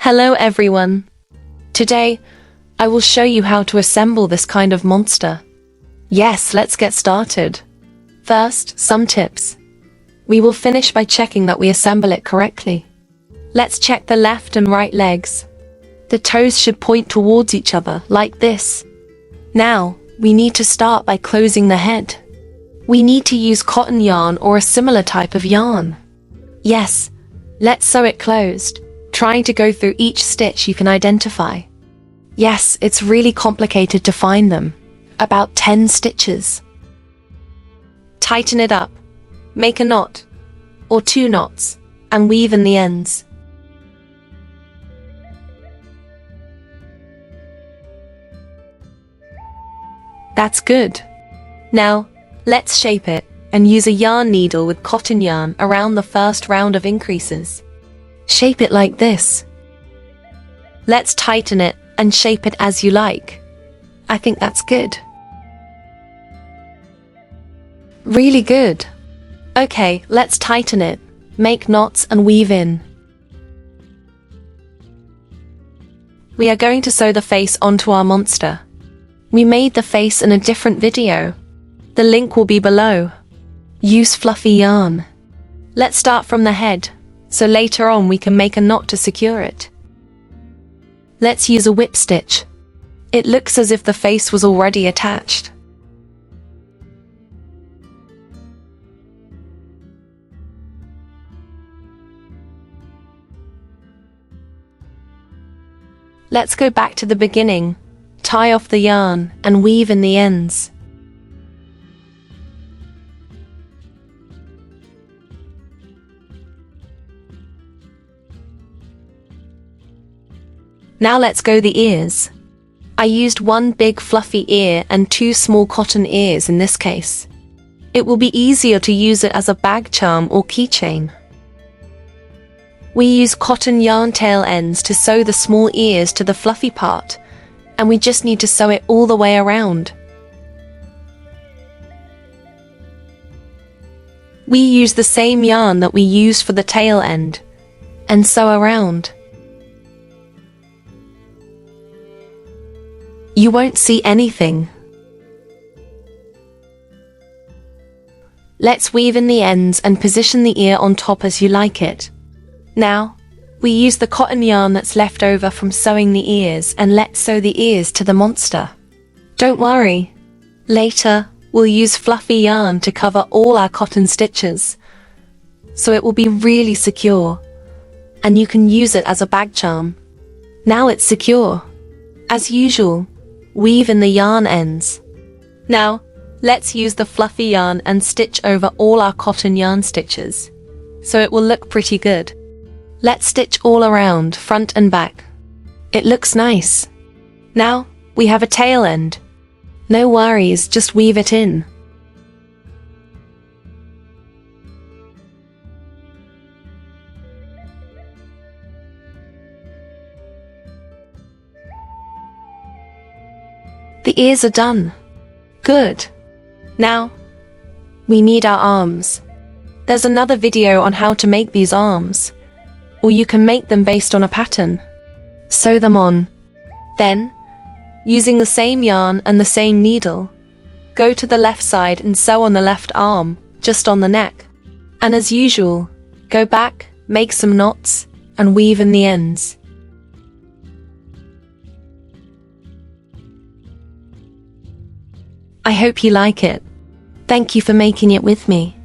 Hello everyone. Today, I will show you how to assemble this kind of monster. Yes, let's get started. First, some tips. We will finish by checking that we assemble it correctly. Let's check the left and right legs. The toes should point towards each other, like this. Now, we need to start by closing the head. We need to use cotton yarn or a similar type of yarn. Yes, let's sew it closed, trying to go through each stitch you can identify. Yes, it's really complicated to find them. About 10 stitches. Tighten it up. Make a knot, or 2 knots, and weave in the ends. That's good. Now, let's shape it and use a yarn needle with cotton yarn around the first round of increases. Shape it like this. Let's tighten it and shape it as you like. I think that's good. Really good. Okay, let's tighten it, make knots and weave in. We are going to sew the face onto our monster. We made the face in a different video. The link will be below. Use fluffy yarn. Let's start from the head, so later on we can make a knot to secure it. Let's use a whip stitch. It looks as if the face was already attached. Let's go back to the beginning, tie off the yarn and weave in the ends. Now let's go the ears. I used one big fluffy ear and 2 small cotton ears in this case. It will be easier to use it as a bag charm or keychain. We use cotton yarn tail ends to sew the small ears to the fluffy part, and we just need to sew it all the way around. We use the same yarn that we used for the tail end, and sew around. You won't see anything. Let's weave in the ends and position the ear on top as you like it. Now, we use the cotton yarn that's left over from sewing the ears and let's sew the ears to the monster. Don't worry. Later, we'll use fluffy yarn to cover all our cotton stitches, so it will be really secure, and you can use it as a bag charm. Now it's secure. As usual, weave in the yarn ends. Now, let's use the fluffy yarn and stitch over all our cotton yarn stitches, so it will look pretty good. Let's stitch all around, front and back. It looks nice. Now, we have a tail end. No worries, just weave it in. The ears are done. Good. Now, we need our arms. There's another video on how to make these arms, or you can make them based on a pattern. Sew them on. Then, using the same yarn and the same needle, go to the left side and sew on the left arm, just on the neck. And as usual, go back, make some knots, and weave in the ends. I hope you like it. Thank you for making it with me.